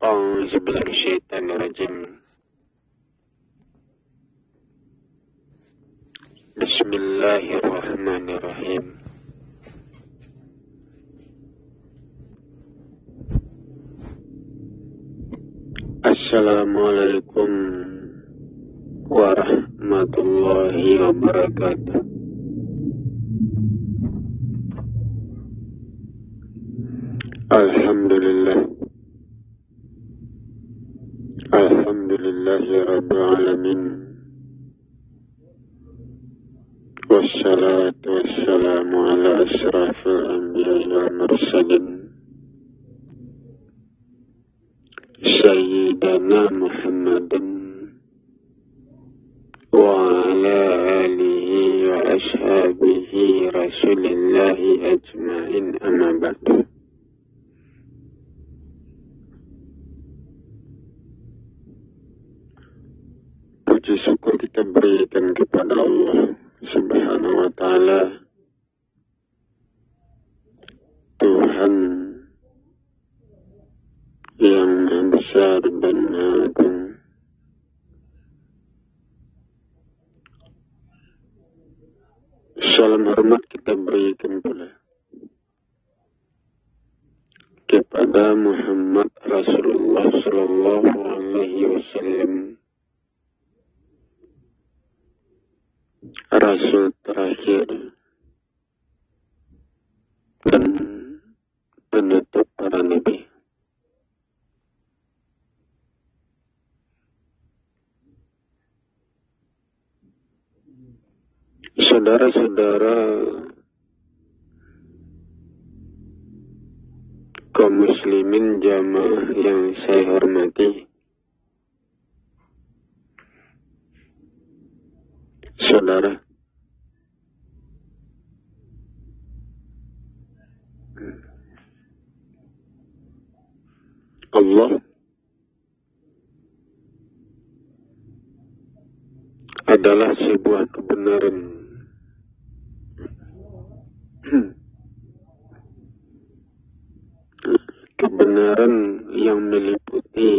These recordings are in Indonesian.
أعوذ بالله من الشيطان الرجيم. بسم الله الرحمن الرحيم. Assalamualaikum warahmatullahi wabarakatuh. Alhamdulillahi rabbil alamin. Wassalatu wassalamu ala asrafil anbiya'i wal mursalin Sayyidina Muhammadin wa ala alihi wa ashabihi rasulillahi ajma'in, amma ba'du. Puji syukur kita berikan kepada Allah Subhanahu wa ta'ala, Tuhan yang maha besar dan maha agung. Salam hormat kita berikan pula kepada Muhammad Rasulullah Sallallahu Alaihi Wasallam, Rasul terakhir dan penutup para nabi. Saudara-saudara kaum muslimin jamaah yang saya hormati, saudara, Allah adalah sebuah kebenaran. Kebenaran yang meliputi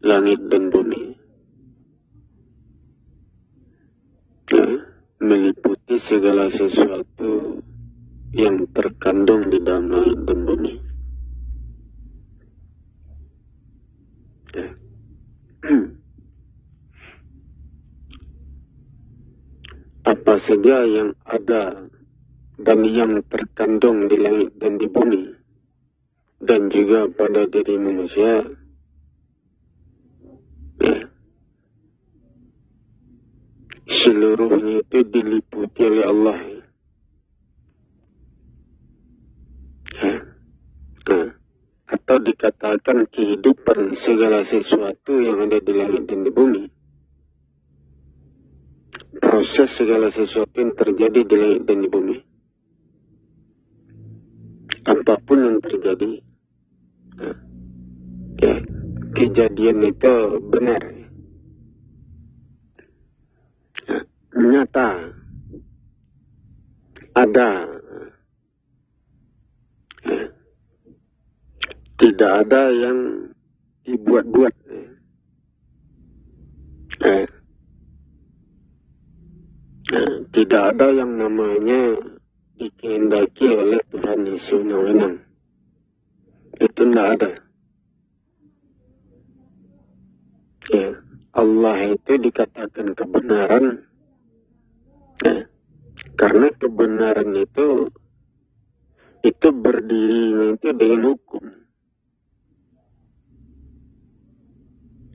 langit dan bumi, meliputi segala sesuatu yang terkandung di dalam langit dan bumi. Apa saja yang ada dan yang terkandung di langit dan di bumi, dan juga pada diri manusia, seluruhnya itu diliputi oleh Allah. Atau dikatakan kehidupan segala sesuatu yang ada di langit dan di bumi, proses segala sesuatu yang terjadi di langit dan di bumi, apapun yang terjadi, kejadian itu benar, nyata, ada, tidak ada yang dibuat-buat, tidak ada yang namanya dikehendaki oleh Tuhan yang sewenang-wenang. Itu tidak ada. Allah itu dikatakan kebenaran, karena kebenaran itu berdiri itu dengan hukum,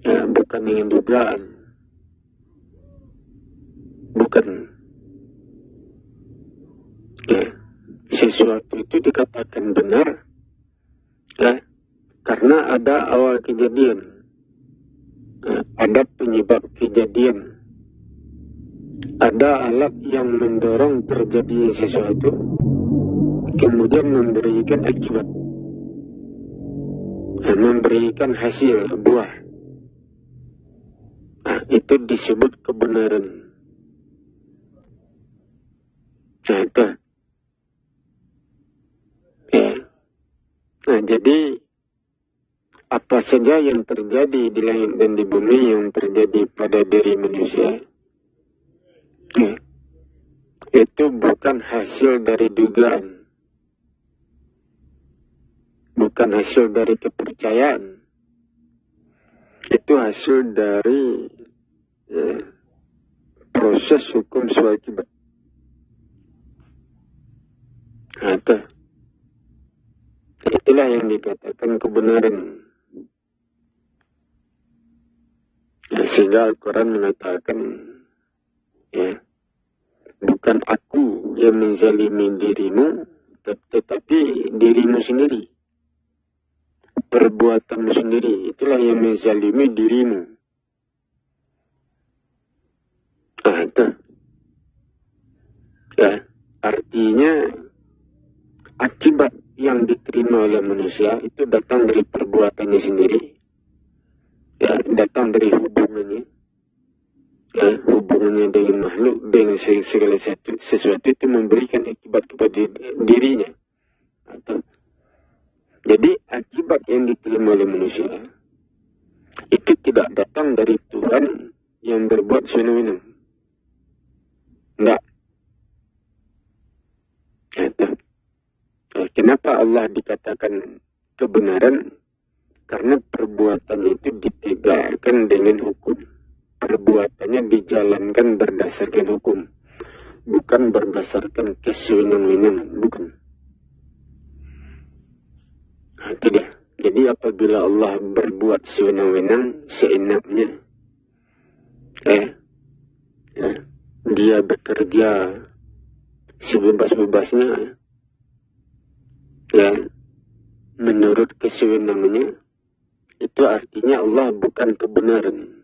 bukan dengan dugaan, bukan. Sesuatu itu dikatakan benar, karena ada awal kejadian, ada penyebab kejadian, ada alat yang mendorong terjadi sesuatu, kemudian memberikan akibat, memberikan hasil buah. Itu disebut kebenaran. Itu. Jadi apa saja yang terjadi di langit dan di bumi yang terjadi pada diri manusia, itu bukan hasil dari dugaan, bukan hasil dari kepercayaan, itu hasil dari proses hukum swakibat. Itulah yang dikatakan kebenaran. Sehingga Al-Quran mengatakan, bukan aku yang menzalimi dirimu, tetapi dirimu sendiri. Perbuatanmu sendiri, itulah yang menzalimi dirimu. Artinya, akibat yang diterima oleh manusia itu datang dari perbuatannya sendiri. Datang dari hubungannya. Hubungannya dengan makhluk, dengan segala sesuatu itu memberikan akibat kepada dirinya. Jadi akibat yang diterima oleh manusia itu tidak datang dari Tuhan yang berbuat fenomena. Tidak. Kenapa Allah dikatakan kebenaran? Karena perbuatan itu ditegakkan dengan hukum. Perbuatannya dijalankan berdasarkan hukum. Bukan berdasarkan kesewenang-wenangan. Bukan. Itu dia. Jadi apabila Allah berbuat sewenang-wenang, seenaknya, dia bekerja sebebas-bebasnya, menurut kesewenangannya, itu artinya Allah bukan kebenaran.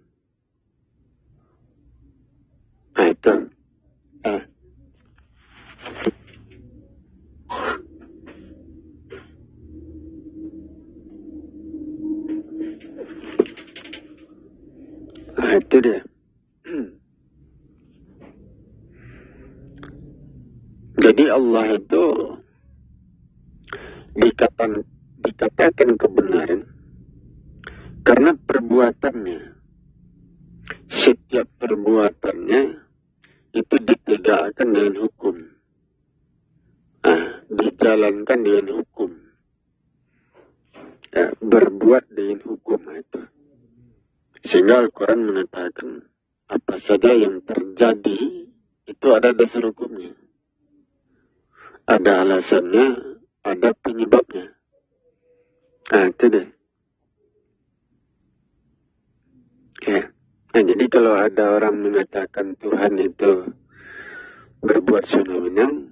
Itu. Itu dia. Jadi Allah itu dikatakan kebenaran karena perbuatannya, setiap perbuatannya itu ditegakkan dengan hukum, dijalankan dengan hukum, berbuat dengan hukum itu. Sehingga Al-Quran mengatakan apa saja yang terjadi itu ada dasar hukumnya, ada alasannya, ada penyebabnya. Itu deh. Jadi kalau ada orang mengatakan Tuhan itu berbuat sewenang-wenang,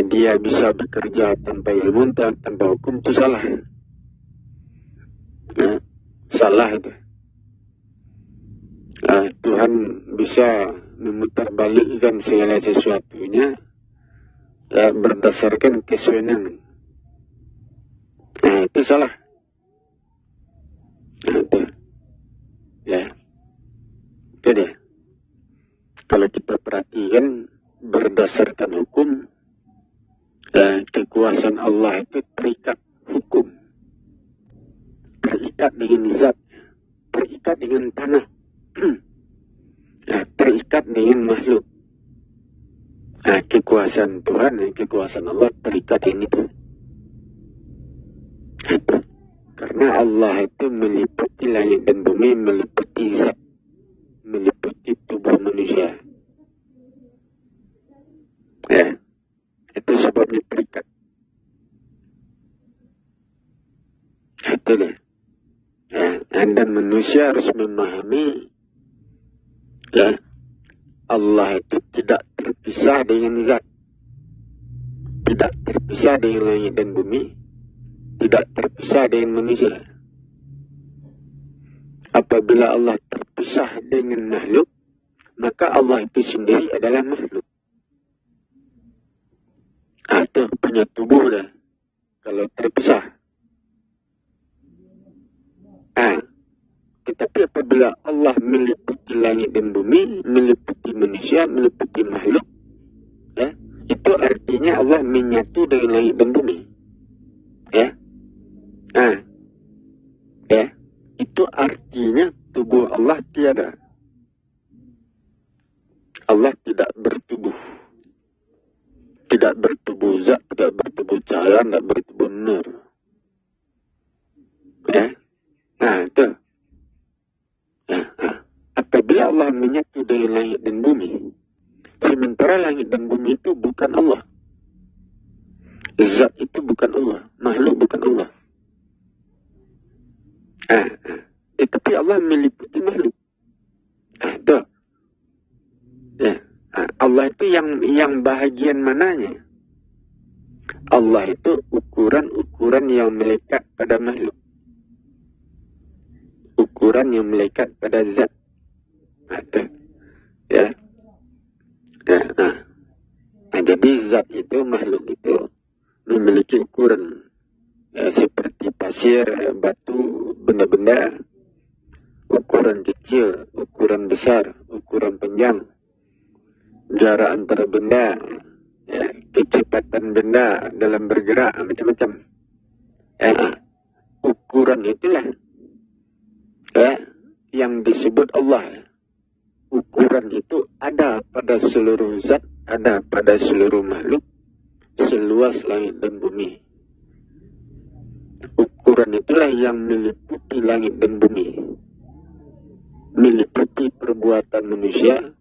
dia bisa bekerja tanpa ilmu, tanpa hukum, itu salah. Salah itu. Tuhan bisa memutarbalikkan segala sesuatunya berdasarkan kesewenangan. Itu salah. Itu. Itu dia. Kalau kita perhatikan berdasarkan hukum, kekuasaan Allah itu terikat hukum, terikat dengan zat, terikat dengan tanah, terikat dengan makhluk. Kekuasaan Tuhan dan kekuasaan Allah terikat ini tuh. Karena Allah itu meliputi langit dan bumi, meliputi zat, meliputi tubuh manusia. Itu sebabnya terikat. Itu deh. Anda manusia harus memahami, Allah itu tidak terpisah dengan zat, tidak terpisah dengan langit dan bumi, tidak terpisah dengan manusia. Apabila Allah terpisah dengan makhluk, maka Allah itu sendiri adalah makhluk. Itu punya tubuh dah, kalau terpisah. Tetapi apabila Allah meliputi langit dan bumi, meliputi manusia, meliputi makhluk, itu artinya Allah menyatu dengan langit dan bumi. Ya, itu artinya tubuh Allah tiada. Allah tidak bertubuh. Tidak bertubuh zat, tidak bertubuh cahaya, tidak bertubuh nur. Ya. Nah, itu. Ya, nah. Apabila Allah menyatu dari langit dan bumi, sementara langit dan bumi itu bukan Allah. Zat itu bukan Allah. Makhluk bukan Allah. Tapi Allah meliputi makhluk. Itu. Ya. Allah itu yang bahagian mananya? Allah itu ukuran yang melekat pada makhluk. Ukuran yang melekat pada zat. Ya. Jadi zat itu, makhluk itu memiliki ukuran. Ya, seperti pasir, batu, benda-benda. Ukuran kecil, ukuran besar, ukuran panjang. Jarak antara benda, ya, kecepatan benda dalam bergerak, macam-macam. Ukuran itulah yang disebut Allah. Ukuran itu ada pada seluruh zat, ada pada seluruh makhluk, seluas langit dan bumi. Ukuran itulah yang meliputi langit dan bumi, meliputi perbuatan manusia,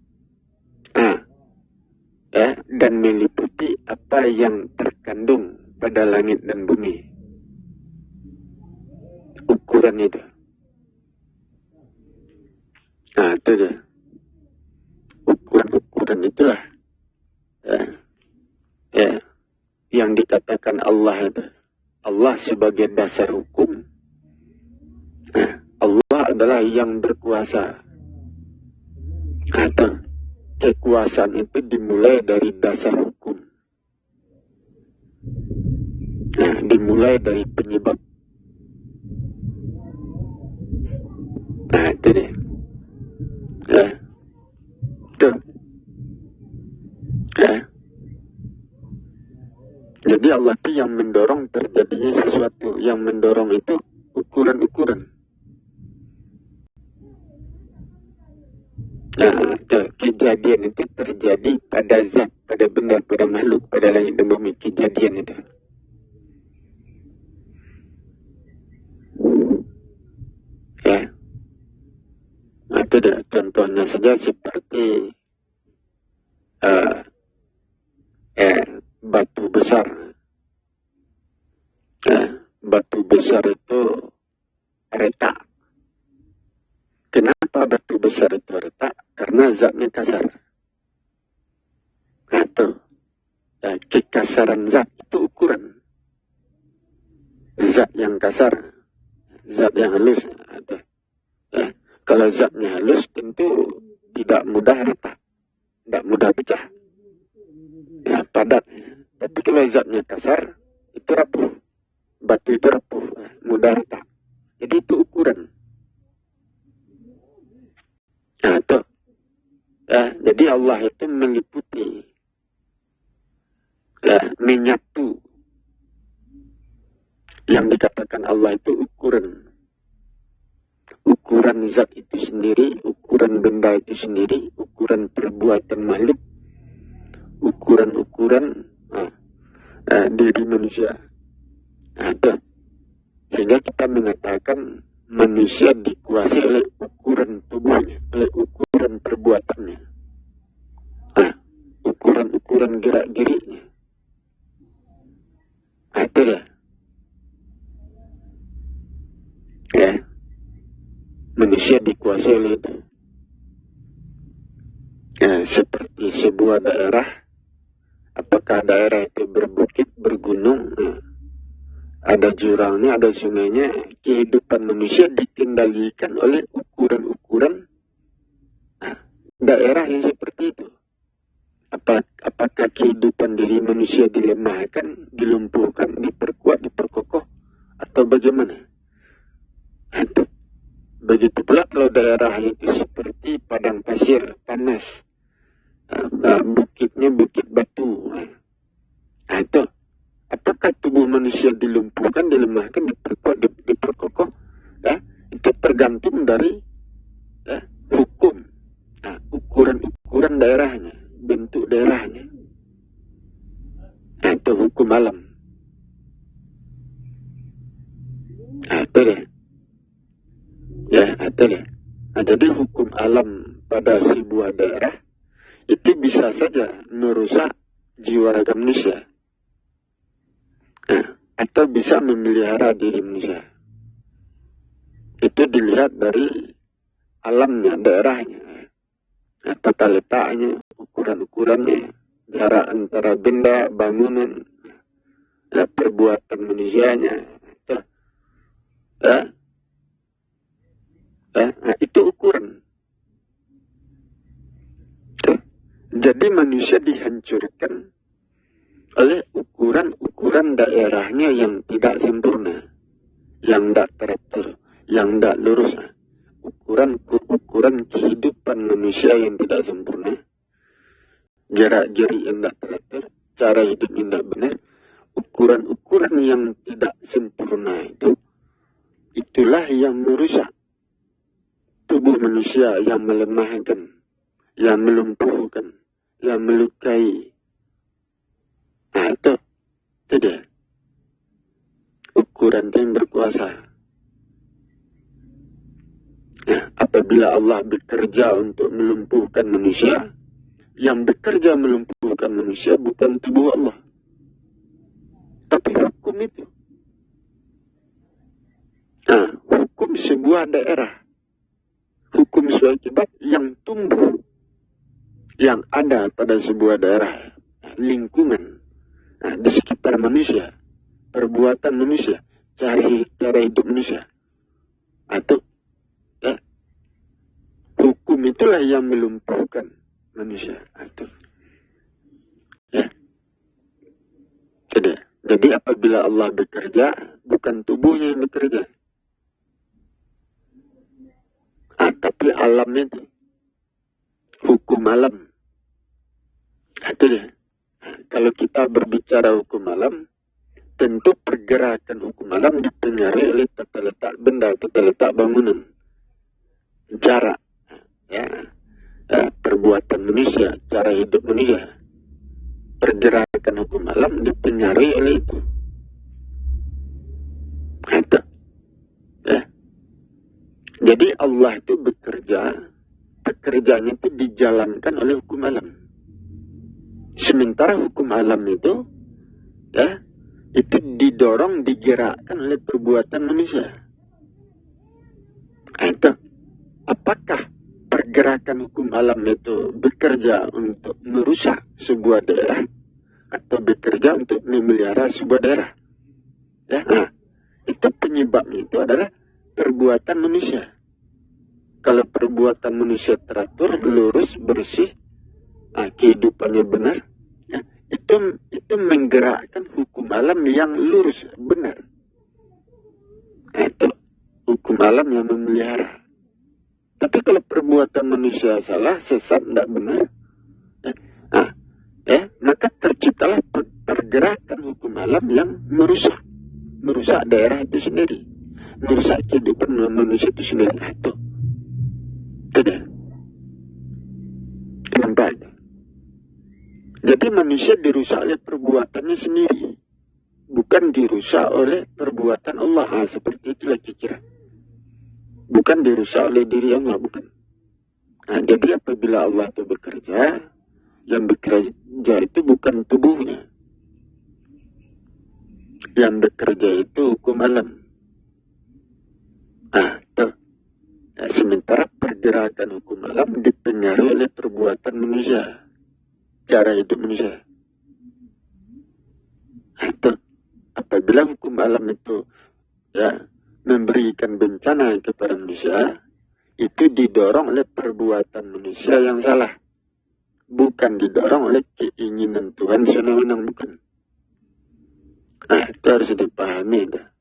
dan meliputi apa yang terkandung pada langit dan bumi. Ukuran itu. Itu dia. Ukuran itulah yang dikatakan Allah itu. Allah sebagai dasar hukum. Allah adalah yang berkuasa. Kekuasaan itu dimulai dari dasar hukum. Dimulai dari penyebab. Itu dia. Jadi Allah itu yang mendorong terjadinya sesuatu. Yang mendorong itu ukuran-ukuran. Kejadian itu terjadi pada zat, pada benda, pada makhluk, pada langit dan bumi. Kejadian itu. Ya. Itu dah contohnya saja seperti batu besar. Batu besar itu retak. Kenapa batu besar itu retak? Karena zatnya kasar. Kekasaran zat itu ukuran. Zat yang kasar, zat yang halus. Kalau zatnya halus tentu tidak mudah retak, tidak mudah pecah. Padat. Tapi kalau zatnya kasar, itu rapuh. Batu itu rapuh, mudah retak. Jadi itu ukuran. Jadi Allah itu meliputi, menyatu. Yang dikatakan Allah itu ukuran. Ukuran zat itu sendiri, ukuran benda itu sendiri, ukuran perbuatan makhluk, ukuran-ukuran diri manusia. Sehingga kita mengatakan manusia dikuasai oleh ukuran tubuhnya, oleh ukuran perbuatannya, ukuran gerak-geriknya. Itu lah. Manusia dikuasai oleh itu. Seperti sebuah daerah, apakah daerah itu berbukit, bergunung, ada jurangnya, ada sungainya, kehidupan manusia dikendalikan oleh ukuran-ukuran daerah yang seperti itu. Apakah kehidupan diri manusia dilemahkan, dilumpuhkan, diperkuat, diperkokoh, atau bagaimana? Begitu pula kalau daerah itu seperti padang pasir, panas, bukitnya bukit batu. Itu. Apakah tubuh manusia dilumpuhkan, dilemahkan, diperkuat, diperkokoh? tergantung dari hukum. Nah, ukuran daerahnya, bentuk daerahnya. Nah, itu hukum alam. Nah, itu deh. Ya, itu deh. Nah, jadi hukum alam pada sebuah daerah itu bisa saja merusak jiwa raga manusia. Nah, atau bisa memelihara diri manusia. Itu dilihat dari alamnya, daerahnya. Nah, tata letaknya, ukuran-ukurannya, jarak antara benda, bangunan, perbuatan manusianya. Nah, itu ukuran. Jadi manusia dihancurkan oleh ukuran-ukuran daerahnya yang tidak sempurna, yang tidak teratur, yang tidak lurus. Ukuran kehidupan manusia yang tidak sempurna, jarak-jarak yang tidak teratur, cara hidup yang tidak benar, ukuran-ukuran yang tidak sempurna itulah yang merusak tubuh manusia, yang melemahkan, yang melumpuhkan, yang melukai. Nah, itu dia. Ukuran yang berkuasa. Nah, apabila Allah bekerja untuk melumpuhkan manusia, yang bekerja melumpuhkan manusia bukan tubuh Allah, tapi hukum itu. Nah, hukum sebuah daerah, hukum sebuah akibat yang tumbuh, yang ada pada sebuah daerah, lingkungan, di sekitar manusia, perbuatan manusia, cara hidup manusia. Atau hukum itulah yang melumpuhkan manusia. Atau jadi apabila Allah bekerja, bukan tubuhnya yang bekerja, tapi alam itu, hukum alam. Itu dia. Kalau kita berbicara hukum alam, tentu pergerakan hukum alam dipengaruhi oleh tata letak benda, tata letak bangunan, jarak, perbuatan manusia, cara hidup manusia. Pergerakan hukum alam dipengaruhi oleh itu. Itu. Jadi Allah itu pekerjaannya itu dijalankan oleh hukum alam. Sementara hukum alam itu didorong, digerakkan oleh perbuatan manusia. Itu. Apakah pergerakan hukum alam itu bekerja untuk merusak sebuah daerah atau bekerja untuk memelihara sebuah daerah? Nah, itu penyebabnya itu adalah perbuatan manusia. Kalau perbuatan manusia teratur, lurus, bersih, kehidupannya benar, itu menggerakkan hukum alam yang lurus, benar. Itu hukum alam yang memelihara. Tapi kalau perbuatan manusia salah, sesat, tidak benar, maka terciptalah pergerakan hukum alam yang merusak daerah itu sendiri, merusak kehidupan manusia itu sendiri. Itu dia. Nampak? Jadi manusia dirusak oleh perbuatannya sendiri, bukan dirusak oleh perbuatan Allah. Seperti itulah kira-kira. Bukan dirusak oleh diri Allah, bukan. Nah, jadi apabila Allah itu bekerja, yang bekerja itu bukan tubuhnya. Yang bekerja itu hukum alam. Sementara pergerakan hukum alam dipengaruhi oleh perbuatan manusia, cara hidup manusia. Apabila hukum alam itu memberikan bencana kepada manusia, itu didorong oleh perbuatan manusia yang salah, bukan didorong oleh keinginan Tuhan sewenang-wenang, bukan. Itu harus dipahami.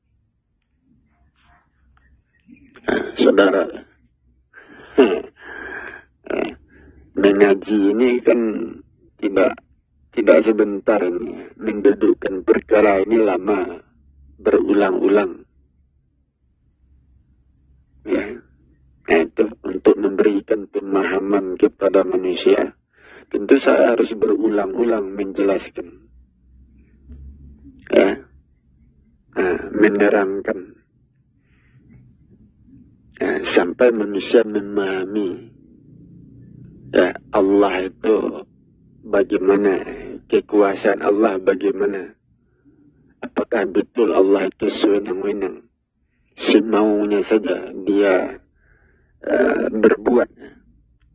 Saudara, mengaji ini kan tidak sebentar ini, mendudukkan perkara ini lama, berulang-ulang. Ya, Itu untuk memberikan pemahaman kepada manusia. Tentu saya harus berulang-ulang menjelaskan. Ya. Menerangkan. Sampai manusia memahami. Ya, Allah itu bagaimana, kekuasaan Allah bagaimana. Apakah betul Allah itu sewenang-wenang, semaunya saja dia berbuat,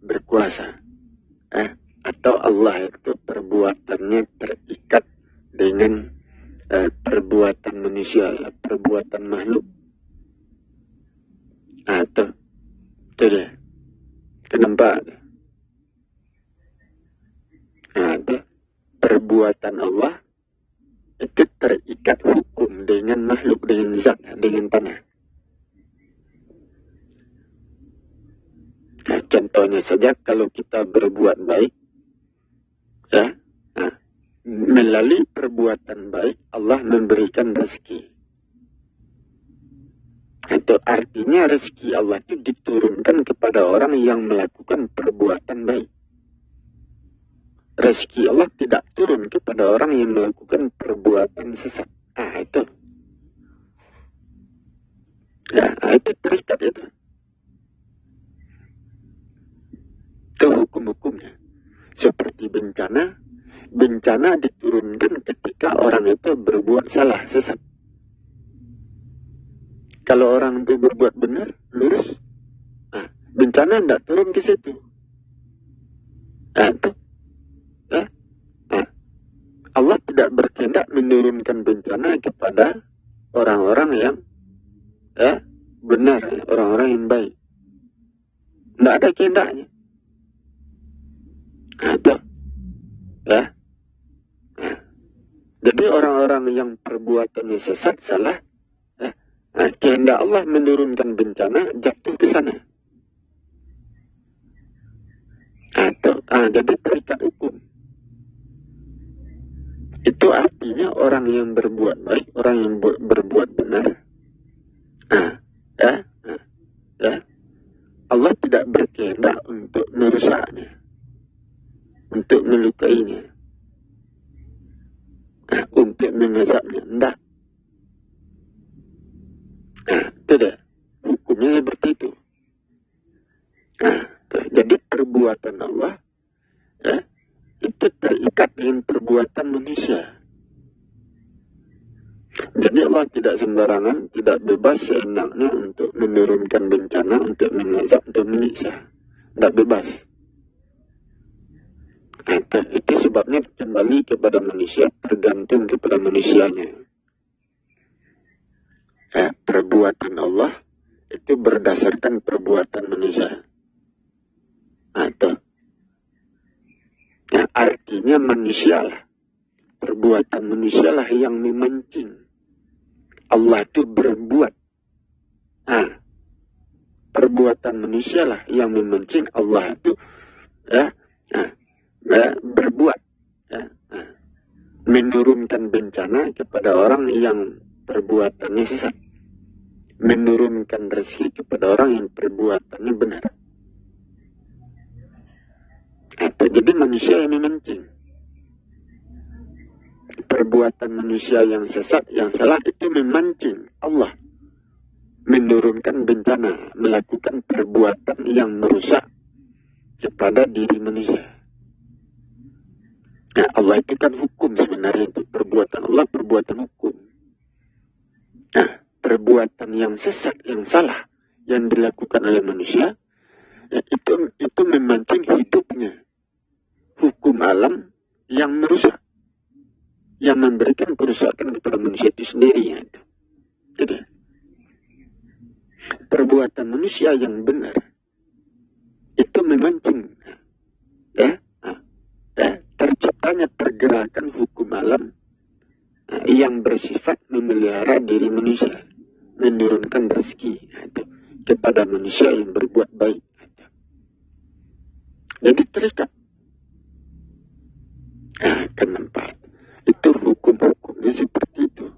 berkuasa. Atau Allah itu perbuatannya terikat dengan perbuatan manusia, perbuatan makhluk. Itu dia. Kenapa? Perbuatan Allah itu terikat hukum dengan makhluk, dengan zat, dengan tanah. Contohnya saja kalau kita berbuat baik, melalui perbuatan baik Allah memberikan rezeki. Itu artinya rezeki Allah itu diturunkan kepada orang yang melakukan perbuatan baik. Rezeki Allah tidak turun kepada orang yang melakukan perbuatan sesat. Itu. Itu terikat itu. Itu hukum-hukumnya. Seperti bencana. Bencana diturunkan ketika orang itu berbuat salah, sesat. Kalau orang itu berbuat benar, lurus, bencana tidak turun ke situ. Itu. Allah tidak berkehendak menurunkan bencana kepada orang-orang yang benar, orang-orang yang baik. Tidak ada kehendaknya. Itu. Jadi orang-orang yang perbuatannya sesat, salah, kehendak Allah menurunkan bencana, jatuh ke sana. Jadi terikat hukum. Itu artinya orang yang berbuat baik, orang yang berbuat benar. Allah tidak berkehendak untuk merusaknya, untuk melukainya, untuk mengazabnya. Tidak. Tidak. Hukumnya seperti itu. Jadi perbuatan Allah itu terikat dengan perbuatan manusia. Jadi Allah tidak sembarangan, tidak bebas seenaknya untuk menurunkan bencana, untuk mengazab, untuk menyiksa. Tidak bebas. Itu sebabnya kembali kepada manusia, tergantung kepada manusianya. Perbuatan Allah itu berdasarkan perbuatan manusia. Artinya manusialah, perbuatan manusialah yang memancing Allah itu berbuat. Perbuatan manusialah yang memancing Allah itu berbuat, menurunkan bencana kepada orang yang perbuatannya sesat, menurunkan rezeki kepada orang yang perbuatannya benar. Jadi manusia yang memancing. Perbuatan manusia yang sesat, yang salah itu memancing Allah menurunkan bencana, melakukan perbuatan yang merusak kepada diri manusia. Allah itu kan hukum sebenarnya, itu perbuatan Allah, perbuatan hukum. Perbuatan yang sesat, yang salah, yang dilakukan oleh manusia, itu memancing hidupnya. Hukum alam yang merusak, yang memberikan kerusakan kepada manusia itu sendiri. Jadi, perbuatan manusia yang benar itu memancing terciptanya pergerakan hukum alam yang bersifat memelihara diri manusia, menurunkan rezeki kepada manusia yang berbuat baik. Jadi terikat. Kenapa? Itu hukum-hukumnya seperti itu.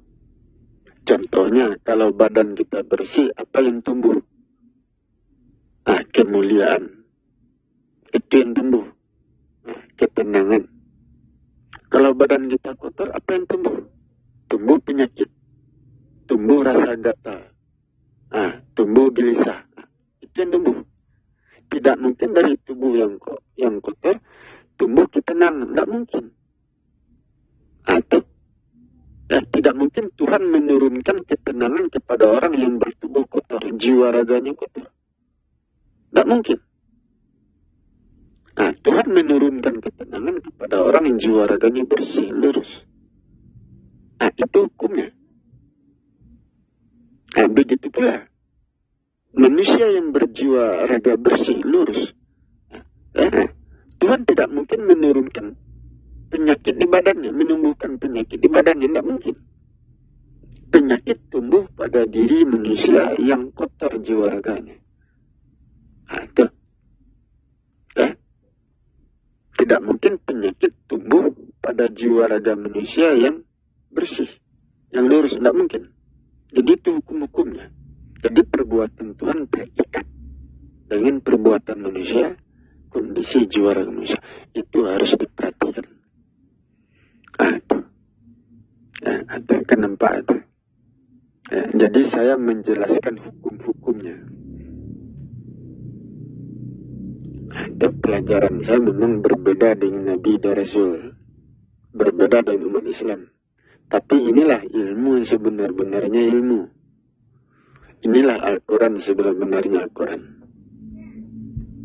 Contohnya, kalau badan kita bersih, apa yang tumbuh? kemuliaan. Itu yang tumbuh. Ketenangan. Kalau badan kita kotor, apa yang tumbuh? Tumbuh penyakit. Tumbuh rasa gatal. Tumbuh gelisah. Itu yang tumbuh. Tidak mungkin dari tubuh yang kotor tumbuh ketenangan. Tidak mungkin. Atau tidak mungkin Tuhan menurunkan ketenangan kepada orang yang bertubuh kotor, jiwa raganya kotor. Tidak mungkin. Tuhan menurunkan ketenangan kepada orang yang jiwa raganya bersih, lurus. Itu hukumnya. Begitu pula manusia yang berjiwa raga bersih, lurus. Tuhan tidak mungkin menurunkan penyakit di badannya, menumbuhkan penyakit di badannya, tidak mungkin. Penyakit tumbuh pada diri manusia yang kotor jiwa raganya. Tidak mungkin penyakit tumbuh pada jiwa raga manusia yang bersih, yang lurus, tidak mungkin. Jadi itu hukum-hukumnya. Jadi perbuatan Tuhan terikat dengan perbuatan manusia, kondisi jiwa raga manusia. Itu harus diperhatikan. Itu kenapa itu? Jadi saya menjelaskan hukum-hukumnya. Pelajaran saya memang berbeda dengan Nabi dan Rasul. Berbeda dengan umat Islam. Tapi inilah ilmu yang sebenar-benarnya ilmu. Inilah Al-Quran sebenar-benarnya Al-Quran.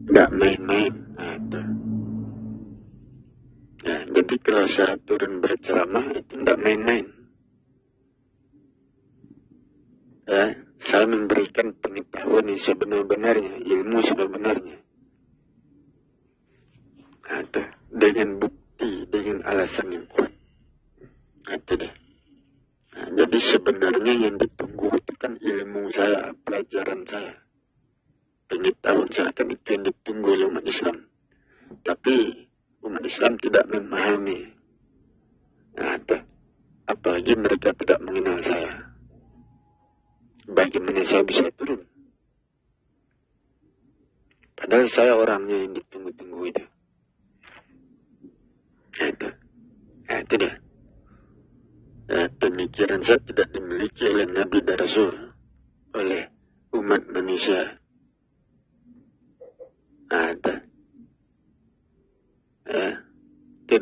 Tidak main-main. Jadi kalau saya turun berceramah itu tidak main-main. Saya memberikan pengetahuan yang sebenar-benarnya, ilmu sebenar-benarnya. Dengan bukti, dengan alasan yang kuat. Jadi sebenarnya yang ditunggu itu kan ilmu saya, pelajaran saya, pengetahuan saya, kan itu yang ditunggu oleh umat Islam. Tapi umat Islam tidak memahami. Apalagi mereka tidak mengenal saya. Bagaimana saya bisa turun? Padahal saya orangnya yang ditunggu-tunggu itu. Itu dia. Pemikiran saya tidak dimiliki oleh Nabi dan Rasul, oleh umat manusia. Itu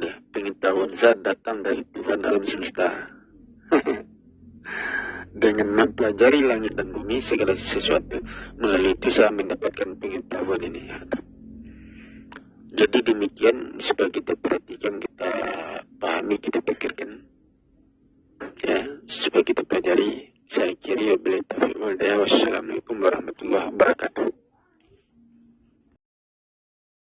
dia. Pengetahuan saya datang dari Tuhan alam semesta. Dengan mempelajari langit dan bumi, segala sesuatu, melalui itu saya mendapatkan pengetahuan ini. Jadi demikian, supaya kita perhatikan, kita pahami, kita pikirkan, supaya kita pelajari. Saya kira wassalamualaikum warahmatullahi wabarakatuh.